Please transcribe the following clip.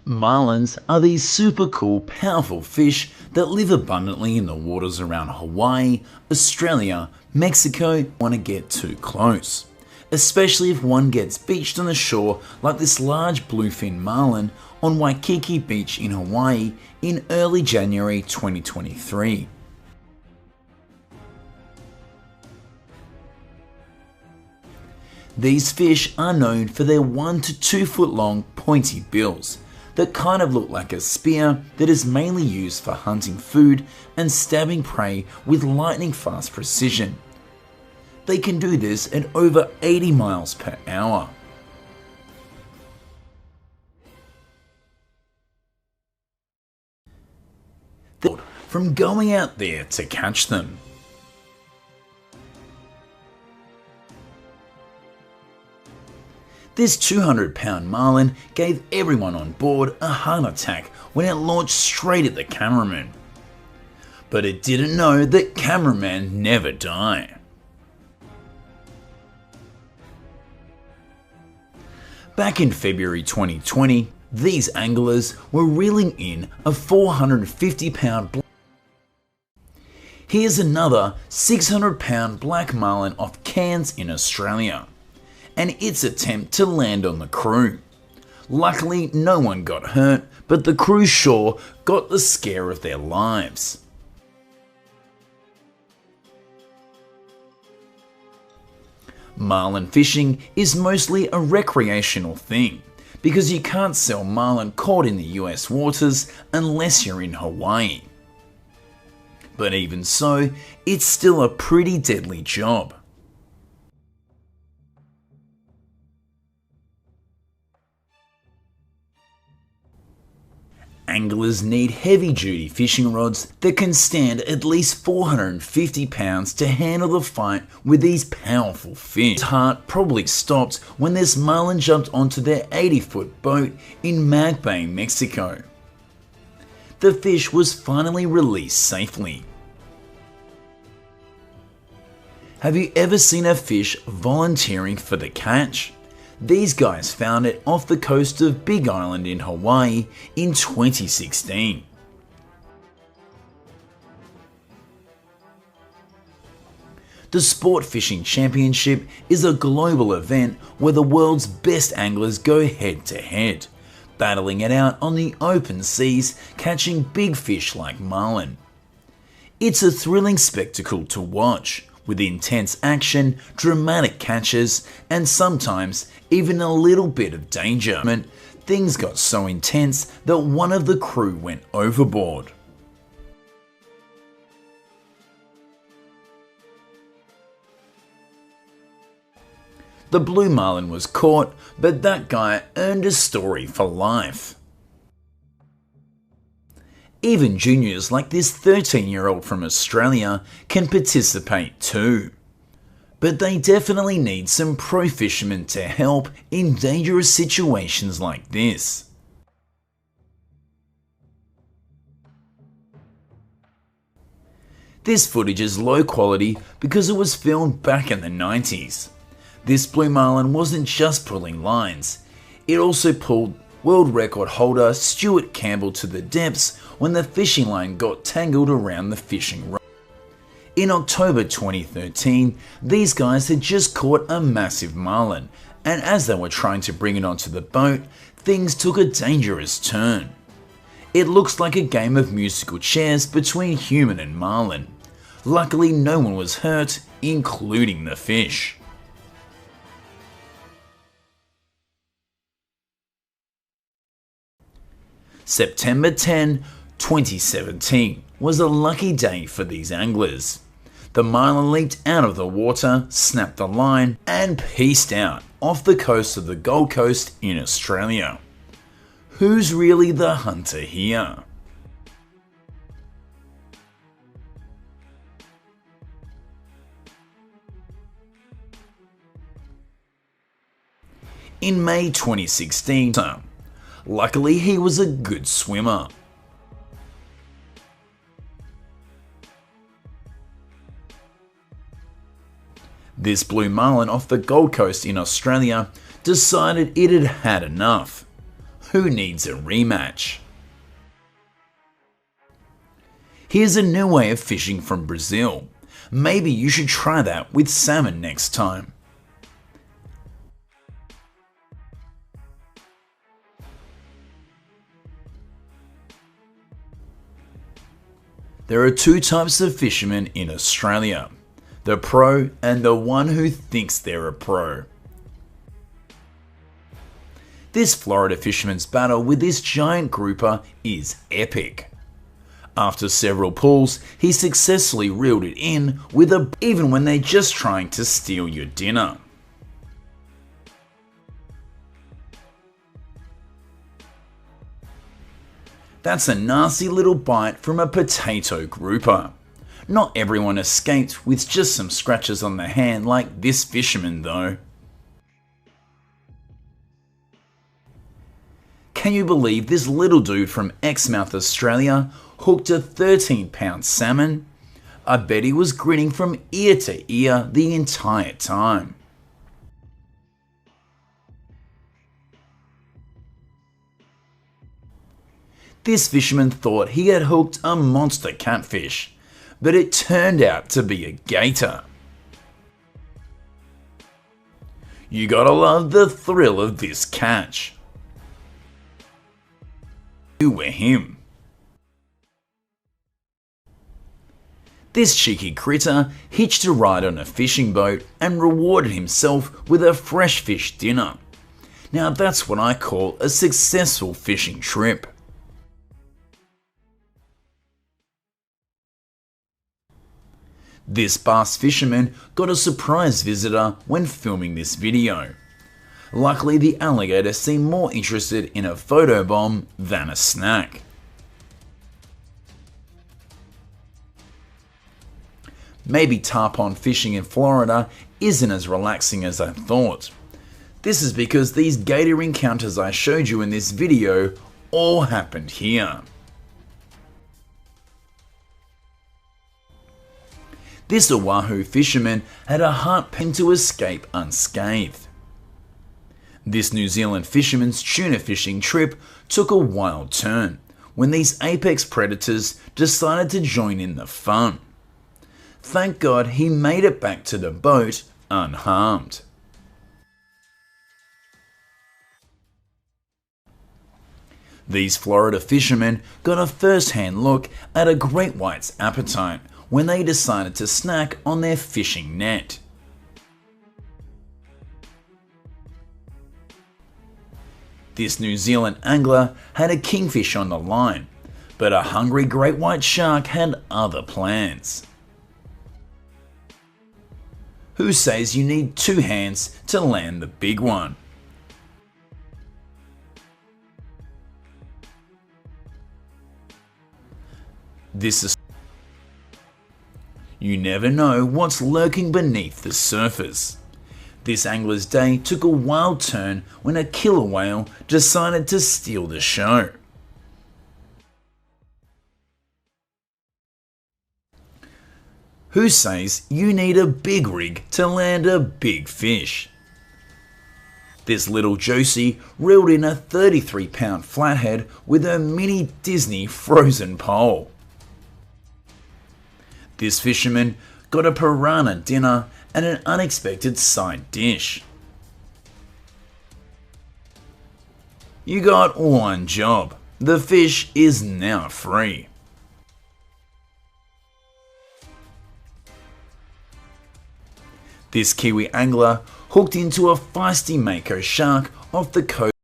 Marlins are these super cool, powerful fish that live abundantly in the waters around Hawaii, Australia, Mexico. Want to get too close, especially if one gets beached on the shore like this large bluefin marlin on Waikiki Beach in Hawaii in early January 2023. These fish are known for their 1 to 2 foot long pointy bills that kind of look like a spear that is mainly used for hunting food and stabbing prey with lightning fast precision. They can do this at over 80 miles per hour. From going out there to catch them. This 200-pound marlin gave everyone on board a heart attack when it launched straight at the cameraman. But it didn't know that cameramen never die. Back in February 2020, these anglers were reeling in a 450-pound Here's another 600-pound black marlin off Cairns in Australia, and its attempt to land on the crew. Luckily, no one got hurt, but the crew sure got the scare of their lives. Marlin fishing is mostly a recreational thing, because you can't sell marlin caught in the US waters unless you're in Hawaii. But even so, it's still a pretty deadly job. Anglers need heavy-duty fishing rods that can stand at least 450 pounds to handle the fight with these powerful fish. His heart probably stopped when this marlin jumped onto their 80-foot boat in Mag Bay, Mexico. The fish was finally released safely. Have you ever seen a fish volunteering for the catch? These guys found it off the coast of Big Island in Hawaii in 2016. The Sport Fishing Championship is a global event where the world's best anglers go head to head, battling it out on the open seas, catching big fish like marlin. It's a thrilling spectacle to watch, with intense action, dramatic catches, and sometimes even a little bit of danger. Things got so intense that one of the crew went overboard. The blue marlin was caught, but that guy earned a story for life. Even juniors like this 13-year-old from Australia can participate too. But they definitely need some pro fishermen to help in dangerous situations like this. This footage is low quality because it was filmed back in the 90s. This blue marlin wasn't just pulling lines, it also pulled world record holder Stuart Campbell to the depths when the fishing line got tangled around the fishing rod. In October 2013, these guys had just caught a massive marlin, and as they were trying to bring it onto the boat, things took a dangerous turn. It looks like a game of musical chairs between human and marlin. Luckily, no one was hurt, including the fish. September 10, 2017 was a lucky day for these anglers. The marlin leaped out of the water, snapped the line, and peaced out off the coast of the Gold Coast in Australia. Who's really the hunter here? In May 2016, luckily he was a good swimmer. This blue marlin off the Gold Coast in Australia decided it had had enough. Who needs a rematch? Here's a new way of fishing from Brazil. Maybe you should try that with salmon next time. There are two types of fishermen in Australia: the pro and the one who thinks they're a pro. This Florida fisherman's battle with this giant grouper is epic. After several pulls, he successfully reeled it in with even when they're just trying to steal your dinner. That's a nasty little bite from a potato grouper. Not everyone escaped with just some scratches on the hand like this fisherman though. Can you believe this little dude from Exmouth, Australia hooked a 13-pound salmon? I bet he was grinning from ear to ear the entire time. This fisherman thought he had hooked a monster catfish, but it turned out to be a gator. You gotta love the thrill of this catch. You were him. This cheeky critter hitched a ride on a fishing boat and rewarded himself with a fresh fish dinner. Now that's what I call a successful fishing trip. This bass fisherman got a surprise visitor when filming this video. Luckily, the alligator seemed more interested in a photobomb than a snack. Maybe tarpon fishing in Florida isn't as relaxing as I thought. This is because these gator encounters I showed you in this video all happened here. This Oahu fisherman had a heart pain to escape unscathed. This New Zealand fisherman's tuna fishing trip took a wild turn when these apex predators decided to join in the fun. Thank God he made it back to the boat unharmed. These Florida fishermen got a first-hand look at a great white's appetite when they decided to snack on their fishing net. This New Zealand angler had a kingfish on the line, but a hungry great white shark had other plans. Who says you need two hands to land the big one? You never know what's lurking beneath the surface. This angler's day took a wild turn when a killer whale decided to steal the show. Who says you need a big rig to land a big fish? This little Josie reeled in a 33-pound flathead with her mini Disney frozen pole. This fisherman got a piranha dinner and an unexpected side dish. You got one job. The fish is now free. This Kiwi angler hooked into a feisty mako shark off the coast